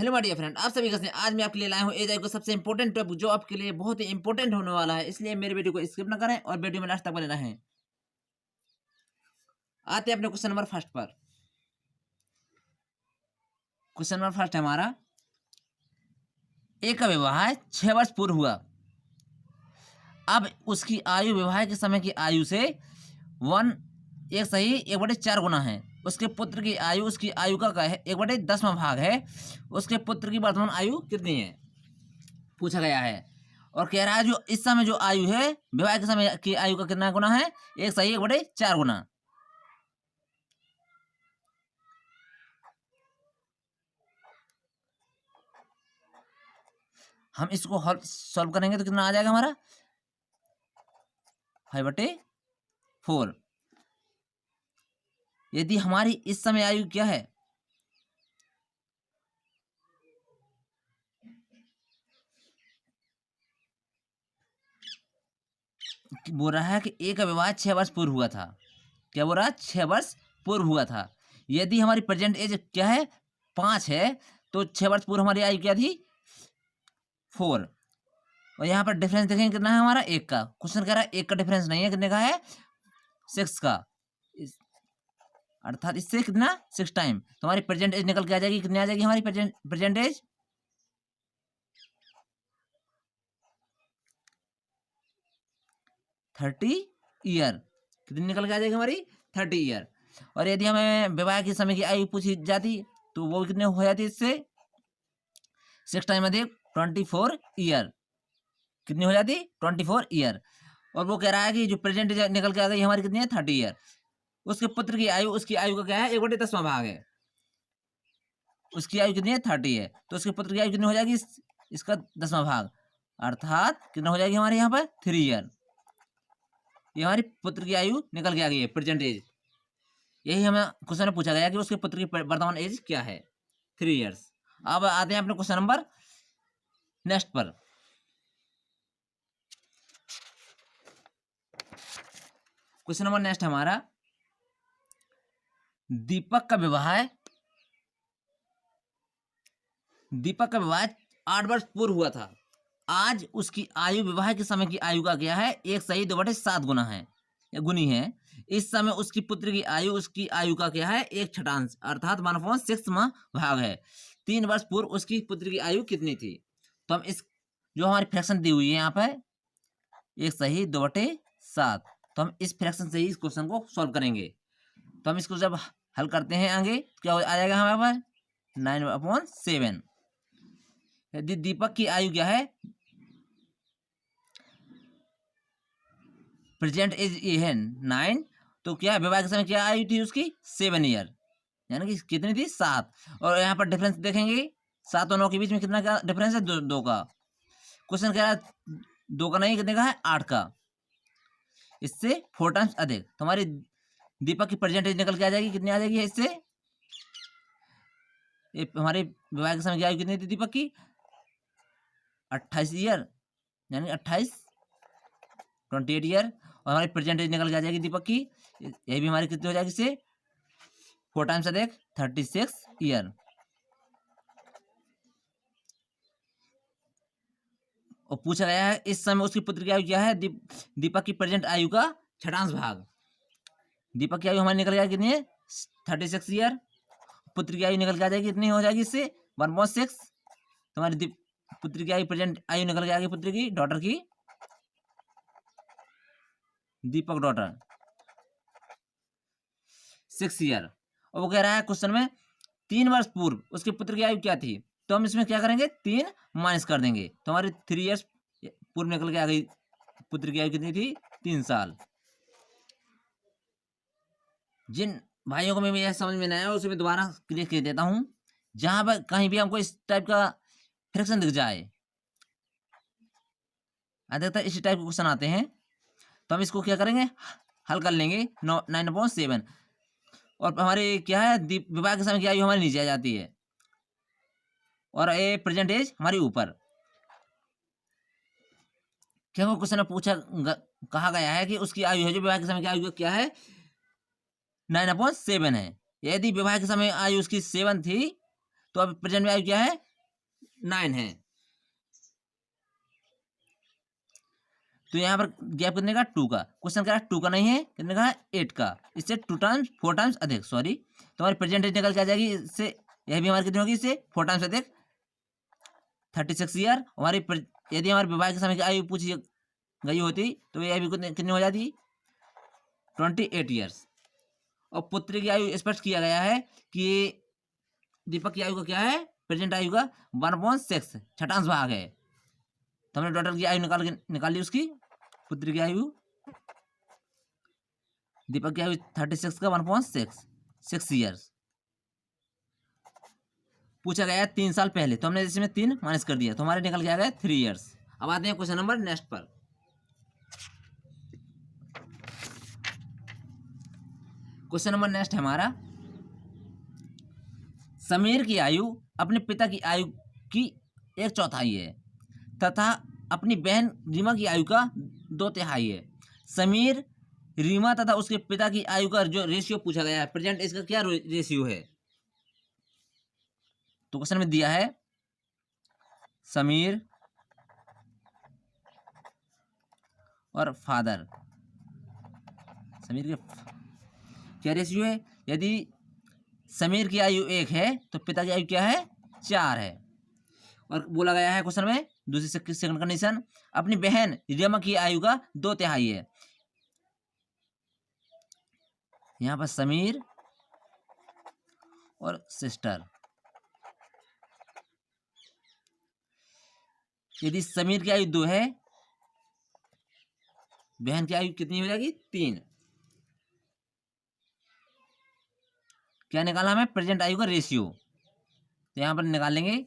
Hello my dear friend, आप सभी कैसे हैं? आज मैं आपके लिए लाया हूँ एआई का सबसे इंपॉर्टेंट टॉपिक जो आपके लिए बहुत ही इंपॉर्टेंट होने वाला है, इसलिए मेरे वीडियो को स्किप ना करें और वीडियो में लास्ट तक बने रहें। आते हैं अपने क्वेश्चन नंबर फर्स्ट पर। क्वेश्चन नंबर फर्स्ट है हमारा, एक का विवाह 6 वर्ष पूर्व हुआ। अब उसकी आयु विवाह के समय की आयु से वन एक सही 1/4 गुना है। उसके पुत्र की आयु उसकी आयु का है 1/10वां भाग है। उसके पुत्र की वर्तमान आयु कितनी है पूछा गया है। और कह रहा है जो इस समय जो आयु है विवाह के समय की आयु का कितना गुना है, एक सही 1/4 गुना। हम इसको सॉल्व करेंगे तो कितना आ जाएगा हमारा 5/4। यदि हमारी इस समय आयु क्या है, बोल रहा है कि एक का विवाह 6 वर्ष पूर्व हुआ था। क्या बोल रहा है? 6 वर्ष पूर्व हुआ था। यदि हमारी प्रेजेंट एज क्या है 5 है, तो 6 वर्ष पूर्व हमारी आयु क्या थी 4। और यहाँ पर डिफरेंस देखेंगे कितना है हमारा, 1 का। क्वेश्चन कह रहा है 1 का डिफरेंस नहीं है, कितने का है 6 का। अर्थात इससे कितना 6 टाइम। तो हमारी प्रेजेंट एज निकल के आ जाएगी, कितनी आ जाएगी हमारी प्रेजेंट एज 30 ईयर। कितनी निकल के आ जाएगी हमारी 30 ईयर। और यदि हमें विवाह के समय की आयु पूछी जाती तो वो कितने हो जाती इससे 6 टाइम अधिक 24 ईयर। कितनी हो जाती 24 ईयर। और वो कह रहा है कि जो प्रेजेंट निकल के आ गई हमारी कितनी है 30 ईयर। उसके पुत्र की आयु उसकी आयु का क्या है 1/10वां भाग है। उसकी आयु कितनी है 30 है, तो उसके पुत्र की आयु कितनी हो जाएगी इसका 10वां भाग। अर्थात कितना हो जाएगी हमारे यहाँ पर 3 ईयर। ये हमारी पुत्र की आयु निकल के आ गई है प्रेजेंट एज। यही हमें क्वेश्चन में पूछा गया कि उसके पुत्र की वर्तमान एज क्या है 3 ईयर्स। अब आते हैं अपने क्वेश्चन नंबर नेक्स्ट पर। क्वेश्चन नंबर नेक्स्ट हमारा, दीपक का विवाह 8 वर्ष पूर्व हुआ था। आज उसकी आयु विवाह के समय की आयु का क्या है, 1 सही 2/7 गुना है या गुनी है। इस समय उसकी पुत्र की आयु उसकी आयु का क्या है 1/6 अर्थात 1/6वां भाग है। 3 वर्ष पूर्व उसकी पुत्र की आयु कितनी थी। तो हम इस जो हमारी फ्रैक्शन दी हुई है यहाँ पर 1 सही 2/7, तो हम इस फ्रैक्शन से ही इस क्वेश्चन को सॉल्व करेंगे। तो हम इसको जब हल करते हैं आगे क्या आ जाएगा हमारे पास 9/7। यदि दीपक की आयु क्या है प्रेजेंट एज ये है 9, तो क्या विवाह के समय क्या आयु थी उसकी 7 ईयर, यानी कि कितनी थी 7। और यहाँ पर डिफरेंस देखेंगे 7 और 9 के बीच में कितना का डिफरेंस है 2 का। क्वेश्चन कह रहा है 2 का नहीं, कितने का है 8 का। इससे 4 टाइम्स अधिक। तो हमारी दीपक की प्रेजेंट एज निकल के आ जाएगी, कितनी आ जाएगी इससे हमारे विवाह के समय की आयु कितनी थी दीपक की 28 ईयर, यानी 28 ईयर। और हमारी प्रेजेंट एज निकल के आ जाएगी दीपक की, यही भी हमारी कितनी हो जाएगी इससे 4 टाइम्स अधिक 36 ईयर। और पूछा गया है इस समय उसकी पुत्र की आयु क्या है, दीपक की प्रेजेंट आयु का 6वां भाग। दीपक की आयु हमारी निकल जाएगी कितनी है 36 ईयर। पुत्र की आयु निकल के आ जाएगी कितनी हो जाएगी इससे 1/6। तो हमारी पुत्र की आयु प्रेजेंट आयु निकल के आ गई पुत्र की डॉटर की दीपक डॉटर 6 ईयर। और वो कह रहा है क्वेश्चन में 3 वर्ष पूर्व उसके पुत्र की आयु क्या थी। तो हम इसमें क्या करेंगे 3 माइनस कर देंगे, तो हमारी 3 ईयर्स पूर्व निकल के आ गई। पुत्र की आयु कितनी थी 3 साल। जिन भाइयों को मैं यह समझ में नहीं आया उसे मैं दोबारा क्लियर कर देता हूं। जहां पर कहीं भी हमको इस टाइप का फ्रैक्शन दिख जाए, अधिकतर इसी टाइप के क्वेश्चन आते हैं, तो हम इसको क्या करेंगे हल कर लेंगे 9/7। और हमारे क्या है विवाह के समय की आयु हमारी नीचे आ जाती है और ये प्रेजेंट एज हमारी ऊपर। क्योंकि क्वेश्चन में कहा गया है कि उसकी आयु है जो विवाह के समय की आयु क्या है 9/7 है। यदि विवाह के समय आयु उसकी 7 थी, तो अब प्रेजेंट में आयु क्या है 9 है। तो यहाँ पर गैप कितने का 2 का। क्वेश्चन कह रहा है 2 का नहीं है, कितने का है 8 का। इससे 4 टाइम्स अधिक, सॉरी तो हमारी परसेंटेज निकल के आ जाएगी इससे, यह भी हमारी कितनी होगी इससे 4 टाइम्स अधिक 36 ईयर। यदि हमारे विवाह के समय की आयु पूछी गई होती तो यह भी कितनी हो जाती 28 ईयर्स। और पुत्री की आयु स्पष्ट किया गया है कि दीपक की आयु का क्या है, प्रेजेंट आयु का 1/6 छठांश भाग है। तो हमने डॉटर की आयु निकाल ली उसकी, पुत्री की आयु, दीपक की आयु 36 का 1/6 6 ईयर्स। पूछा गया है 3 साल पहले, तो हमने इसमें 3 माइनस कर दिया तो हमारे निकल के आ गया 3 ईयर्स। अब आते हैं क्वेश्चन नंबर नेक्स्ट पर। क्वेश्चन नंबर नेक्स्ट है हमारा, समीर की आयु अपने पिता की आयु की 1/4 है तथा अपनी बहन रीमा की आयु का 2/3 है। समीर, रीमा तथा उसके पिता की आयु का जो रेशियो पूछा गया है, प्रेजेंट एज का क्या रेशियो है। तो क्वेश्चन में दिया है समीर और फादर, समीर के क्या रेशियो है। यदि समीर की आयु 1 है तो पिता की आयु क्या है 4 है। और बोला गया है क्वेश्चन में दूसरी सेकंड कंडीशन, अपनी बहन रीमा की आयु का 2/3 है। यहां पर समीर और सिस्टर, यदि समीर की आयु 2 है, बहन की आयु कितनी हो जाएगी 3। क्या निकाला हमें, प्रेजेंट आयु का रेशियो। तो यहां पर निकाल लेंगे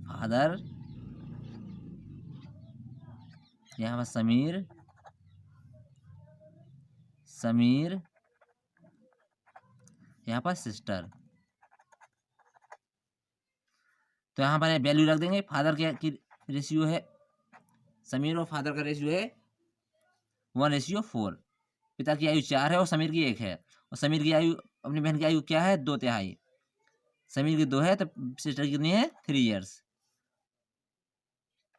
फादर, यहां पर समीर, समीर यहां पर सिस्टर। तो यहाँ पर वैल्यू रख देंगे। फादर की रेशियो है, समीर और फादर का रेशियो है 1:4। पिता की आयु 4 है और समीर की 1 है। और समीर की आयु, अपनी बहन की आयु क्या है 2/3। समीर की 2 है तो सिस्टर की कितनी है 3 ईयर्स।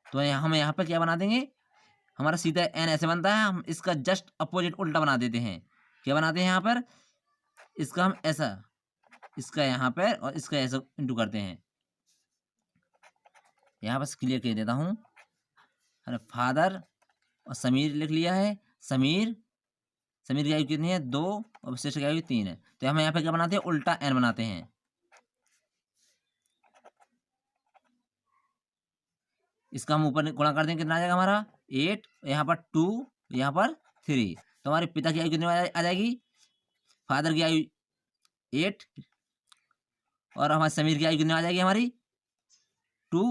तो हम यहाँ पर क्या बना देंगे, हमारा सीधा एन ऐसे बनता है, हम इसका जस्ट अपोजिट उल्टा बना देते हैं। क्या बनाते हैं यहाँ पर, इसका हम ऐसा, इसका यहाँ पर और इसका ऐसा इंटू करते हैं। यहाँ बस क्लियर कर देता हूँ, फादर और समीर लिख लिया है। समीर की आयु कितनी है 2 और सिस्टर की आयु 3 है। तो हम यहाँ पे क्या बनाते हैं, उल्टा एन बनाते हैं। इसका हम ऊपर गुणा कर देंगे, कितना आ जाएगा हमारा 8, यहाँ पर 2, यहाँ पर 3। तो हमारे पिता की आयु कितनी आ जाएगी, फादर की आयु 8 और हमारे समीर की आयु कितनी आ जाएगी हमारी 2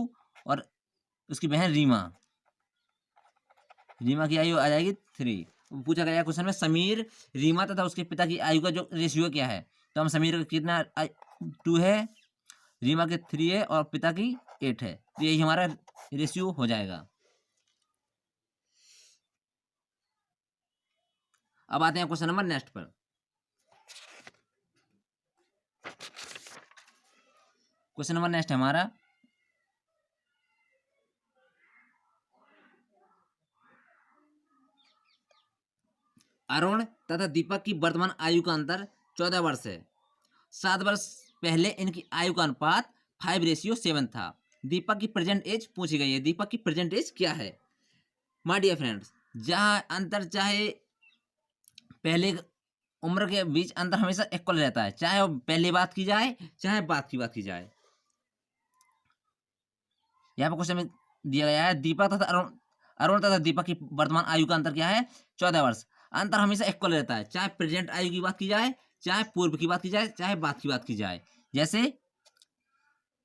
और उसकी बहन रीमा की आयु आ जाएगी 3। पूछा गया क्वेश्चन में समीर, रीमा तथा उसके पिता की आयु का जो रेशियो क्या है। तो हम समीर का कितना 2 है, रीमा के 3 है और पिता की 8 है। तो यही हमारा रेशियो हो जाएगा। अब आते हैं क्वेश्चन नंबर नेक्स्ट पर। क्वेश्चन नंबर नेक्स्ट है हमारा, अरुण तथा दीपक की वर्तमान आयु का अंतर 14 वर्ष है। 7 वर्ष पहले इनकी आयु का अनुपात 5:7 था। दीपक की प्रेजेंट एज पूछी गई है। दीपक की प्रेजेंट एज क्या है। माय डियर फ्रेंड्स, जहां अंतर चाहे पहले उम्र के बीच अंतर हमेशा इक्वल रहता है, चाहे वो पहले बात की जाए चाहे बात की जाए। यहाँ पर क्वेश्चन में दिया गया है दीपक तथा अरुण तथा दीपक की वर्तमान आयु का अंतर क्या है 14 वर्ष। अंतर हमेशा इक्वल रहता है, चाहे प्रेजेंट आयु की बात की जाए, चाहे पूर्व की बात की जाए, चाहे बात की जाए। जैसे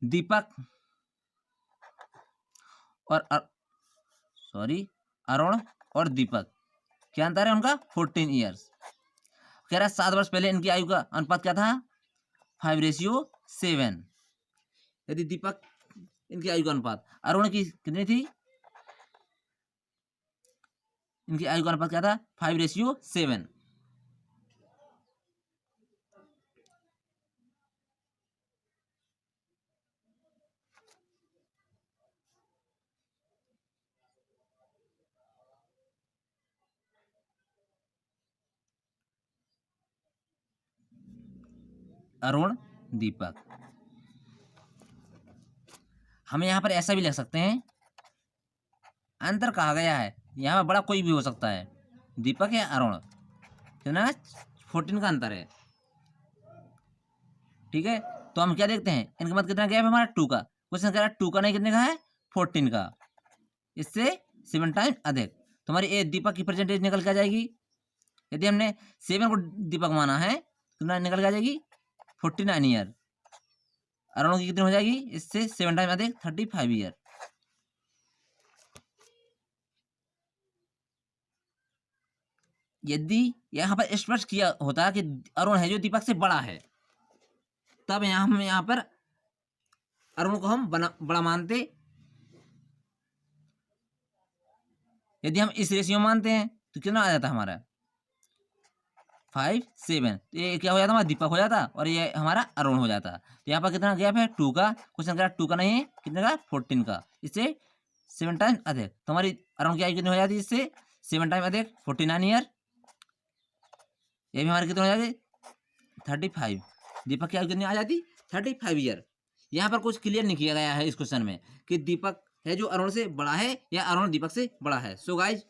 दीपक और अरुण और दीपक क्या अंतर है उनका 14 ईयर्स। कह रहा 7 वर्ष पहले इनकी आयु का अनुपात क्या था 5:7। यदि दीपक इनकी आयु का अनुपात। अरुण की कितनी थी, इनकी आयु का अनुपात क्या था, 5:7। अरुण, दीपक। हम यहाँ पर ऐसा भी लिख सकते हैं, अंतर कहा गया है, यहाँ पर बड़ा कोई भी हो सकता है, दीपक या अरुण, कितना 14 का अंतर है। ठीक है, तो हम क्या देखते हैं, इनके मध्य कितना गैप है हमारा, 2 का। क्वेश्चन कह रहा है 2 का नहीं कितने का है, 14 का, इससे 7 टाइम्स अधिक। तो हमारी ए दीपक की परसेंटेज निकल के आ जाएगी। यदि हमने 7 को दीपक माना है तो निकल के आ जाएगी 49 ईयर। अरुण की कितनी हो जाएगी, इससे 7 टाइम अधिक 35 ईयर। यदि यहाँ पर स्पष्ट किया होता कि अरुण है जो दीपक से बड़ा है, तब हम यहाँ पर अरुण को हम बड़ा मानते। यदि हम इस रेशियो मानते हैं तो कितना आ जाता हमारा 5-7, तो ये क्या हो जाता हमारा, दीपक हो जाता और ये हमारा अरुण हो जाता। तो यहाँ पर कितना गैप है, 2 का। क्वेश्चन कह रहा 2 का नहीं है, कितने का, 14 का, इससे 7 टाइम अधिक। तो हमारी अरुण की आयु कितनी हो जाती है, इससे 7 टाइम अधिक 49 ईयर। ये भी हमारे कितने हो जाती 35। दीपक की आयु कितनी आ जाती 35 ईयर। यहाँ पर कुछ क्लियर नहीं किया गया है इस क्वेश्चन में कि दीपक है जो अरुण से बड़ा है या अरुण दीपक से बड़ा है। सो गाइज,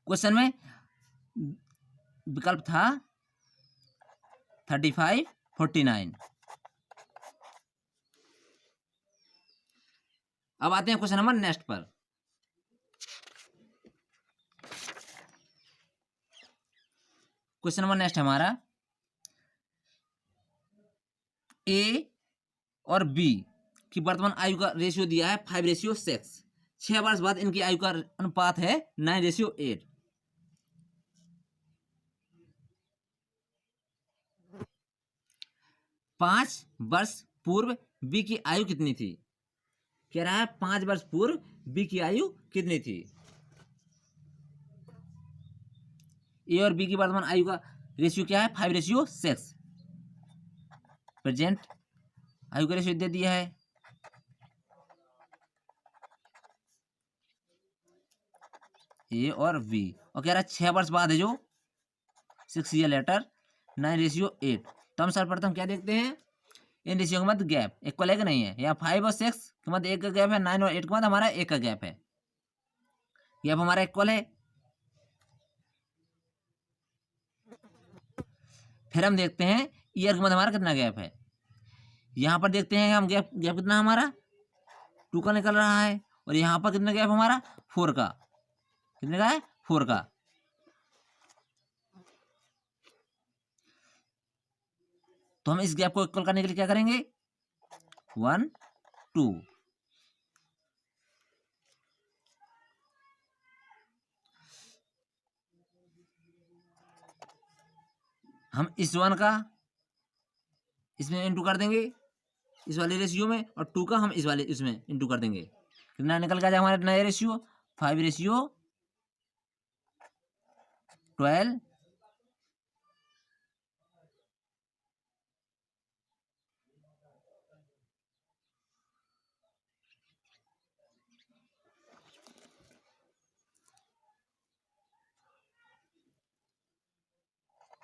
क्वेश्चन में विकल्प था 35, 49। अब आते हैं क्वेश्चन नंबर नेक्स्ट पर। क्वेश्चन नंबर नेक्स्ट हमारा, ए और बी की वर्तमान आयु का रेशियो दिया है 5:6। 6 वर्ष बाद इनकी आयु का अनुपात है 9:8। 5 वर्ष पूर्व बी की आयु कितनी थी, कह रहा है 5 वर्ष पूर्व बी की आयु कितनी थी। ए और बी की वर्तमान आयु का रेशियो क्या है, 5:6। प्रेजेंट आयु का रेशियो दे दिया है, ए और बी, और कह रहा है 6 वर्ष बाद है जो 6 ईयर लेटर 9:8। तो हम सर्वप्रथम क्या देखते हैं, इन रेशियो के मध्य गैप इक्वल है कि नहीं है। यहाँ 5 और 6 के मध्य 1 का गैप है, 9 और 8 के मध्य हमारा 1 का गैप है, गैप हमारा इक्वल है। फिर हम देखते हैं ईयर के मध्य हमारा कितना गैप है। यहाँ पर देखते हैं हम गैप कितना हमारा 2 का निकल रहा है, और यहाँ पर कितना गैप हमारा 4 का, कितने का है 4 का। तो हम इस गैप को इक्वल करने के लिए क्या करेंगे, 1, 2। हम इस 1 का इसमें इंटू कर देंगे इस वाले रेशियो में, और 2 का हम इस वाले इसमें इंटू कर देंगे। कितना निकल गया हमारा नया रेशियो, 5:12।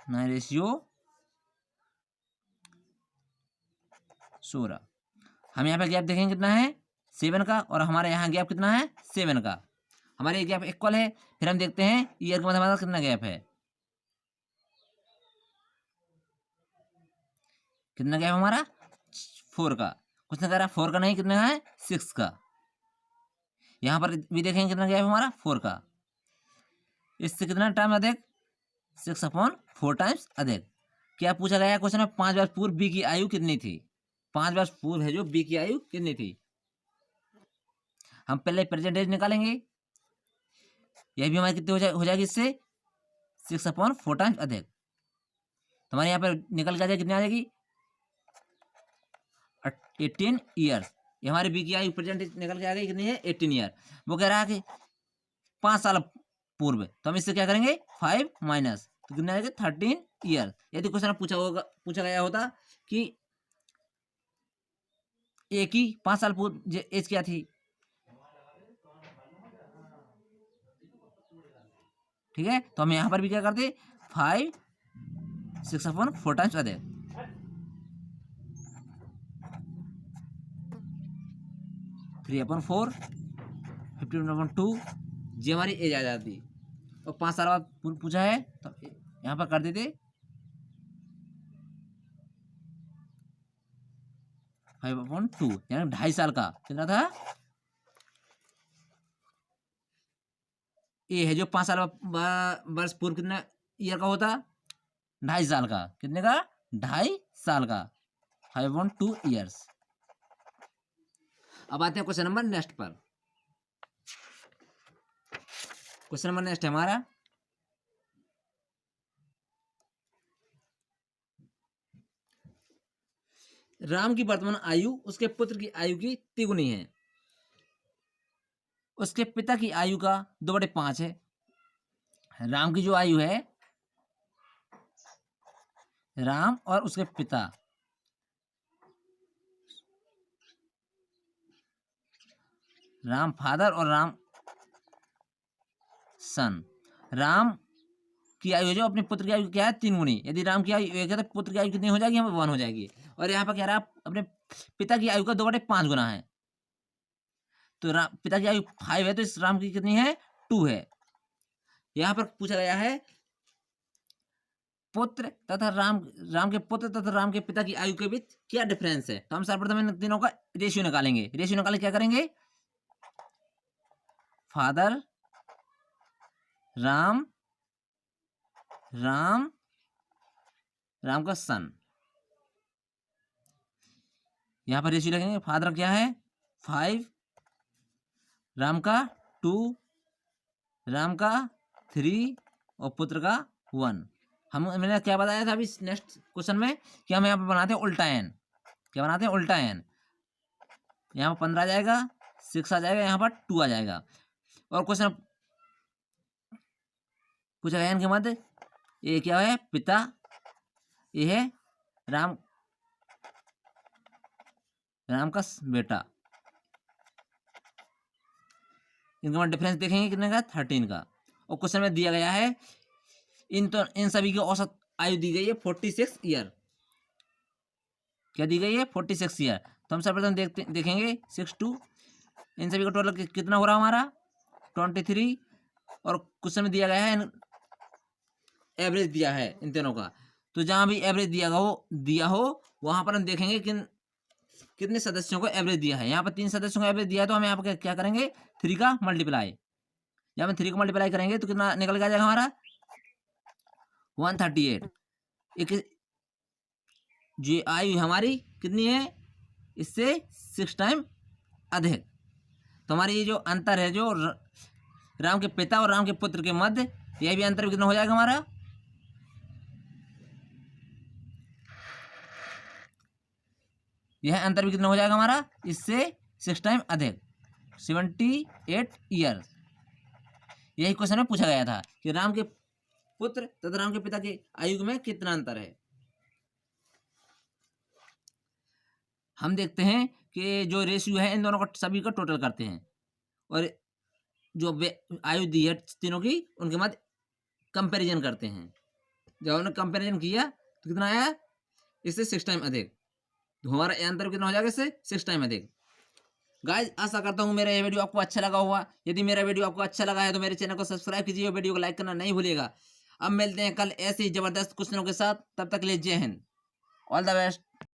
9:16। हम यहाँ पे गैप देखेंगे कितना है 7 का, और हमारे यहाँ गैप कितना है 7 का, हमारे ये गैप इक्वल है। फिर हम देखते हैं ईयर के मध्य हमारा कितना गैप है, कितना गैप हमारा 4 का। कुछ ना कह रहा 4 का नहीं, कितना है 6 का। यहाँ पर भी देखेंगे कितना गैप हमारा 4 का, इससे कितना टाइम अधिक 6/4 टाइम्स अधिक। क्या पूछा गया क्वेश्चन में, 5 वर्ष पूर्व बी की आयु कितनी थी। 5 वर्ष पूर्व है जो बी की आयु कितनी थी। हम पहले परसेंटेज निकालेंगे, यह भी हमारी कितनी हो जाएगी इससे 6/4 टाइम्स अधिक। हमारे यहाँ पर निकल के आ जाए कितनी आ जाएगी 18 ईयर्स। ये हमारे बी की आयु प्रेजेंट निकल के आ गई, कितनी है 18 ईयर। वो कह रहा है कि 5 साल पूर्व, तो हम इससे क्या करेंगे 5 माइनस, तो कितना आएगा 13 ईयर। यदि क्वेश्चन पूछा गया होता कि ए की 5 साल पूर्व एज क्या थी, ठीक है, तो हम यहाँ पर भी क्या करते 5 6 अपॉन 4 टाइम्स अधिक, 3 अपॉन 4 15 अपॉन 2, जी हमारी एज आ जाती। और 5 साल बाद पूछा है तो यहाँ पर कर देते 5 अपॉन 2, यानी 2.5 साल का कितना था, ये है जो 5 साल वर्ष पूर्व कितना ईयर का होता 2.5 साल का, कितने का 2.5 साल का, 5 अपॉन 2 ईयर्स। अब आते हैं क्वेश्चन नंबर नेक्स्ट पर। क्वेश्चन नंबर नेक्स्ट है हमारा, राम की वर्तमान आयु उसके पुत्र की आयु की तिगुनी है, उसके पिता की आयु का 2/5 है। राम की जो आयु है, राम और उसके पिता, राम फादर और राम सन, राम की आयु जो अपने पुत्र की आयु क्या है 3 गुनी। यदि राम की आयु 1 है तो पुत्र की आयु कितनी हो जाएगी, हमें 1 हो जाएगी। और यहाँ पर कह रहा है अपने पिता की आयु का 2/5 गुना है, तो पिता की आयु 5 है, तो इस राम की कितनी है 2 है। यहाँ पर पूछा गया है पुत्र तथा राम के पुत्र तथा राम के पिता की आयु के बीच क्या डिफरेंस है, तो हम सर्वप्रथम इन तीनों का रेशियो निकालेंगे। रेशियो निकाले क्या करेंगे, फादर राम राम राम का सन, यहां पर रेशियो लगेंगे। फादर क्या है 5, राम का 2, राम का 3 और पुत्र का 1। मैंने क्या बताया था अभी नेक्स्ट क्वेश्चन में कि हम यहाँ पर बनाते हैं उल्टा एन। क्या बनाते हैं उल्टा एन, यहाँ पर 15 आ जाएगा, 6 आ जाएगा, यहाँ पर 2 आ जाएगा। और क्वेश्चन पूछा गया एन के मध्य, ये क्या है पिता, ये है राम का बेटा, इनका मध्य डिफरेंस देखेंगे कितने का 13 का। और क्वेश्चन में दिया गया है इन सभी की औसत आयु दी गई है 46 ईयर। क्या दी गई है 46 ईयर। तो हम सर्वप्रथम देखेंगे 6 2, इन सभी का टोटल कितना हो रहा हमारा 23। और क्वेश्चन में दिया गया है एवरेज दिया है इन तीनों का, तो जहां भी एवरेज दिया हो वहां पर हम देखेंगे कितने सदस्यों को एवरेज दिया है। यहाँ पर 3 सदस्यों को एवरेज दिया है, तो हम यहाँ पर क्या करेंगे 3 का मल्टीप्लाई, जब हम 3 को मल्टीप्लाई करेंगे तो कितना निकल के आ जाएगा हमारा 138। एक जो आयु हमारी कितनी है इससे 6 टाइम अधिक। तो हमारी ये जो अंतर है जो राम के पिता और राम के पुत्र के मध्य, यह भी अंतर कितना हो जाएगा हमारा, यह अंतर भी कितना हो जाएगा हमारा इससे 6 टाइम अधिक, 78 ईयर। यही क्वेश्चन में पूछा गया था कि राम के पुत्र तथा राम के पिता के आयु में कितना अंतर है। हम देखते हैं कि जो रेशियो है इन दोनों का सभी का टोटल करते हैं, और जो आयु दी है तीनों की उनके मध्य कंपैरिजन करते हैं। जब हमने कंपैरिजन किया तो कितना आया इससे 6 टाइम अधिक, तो हमारा अंतर कितना हो जाएगा इससे 6 टाइम अधिक। गाइस आशा करता हूँ मेरा ये वीडियो आपको अच्छा लगा होगा। यदि मेरा वीडियो आपको अच्छा लगा है तो मेरे चैनल को सब्सक्राइब कीजिए और वीडियो को लाइक करना नहीं भूलिएगा। अब मिलते हैं कल ऐसे ही जबरदस्त क्वेश्चनों के साथ, तब तक के लिए जय हिंद, ऑल द बेस्ट।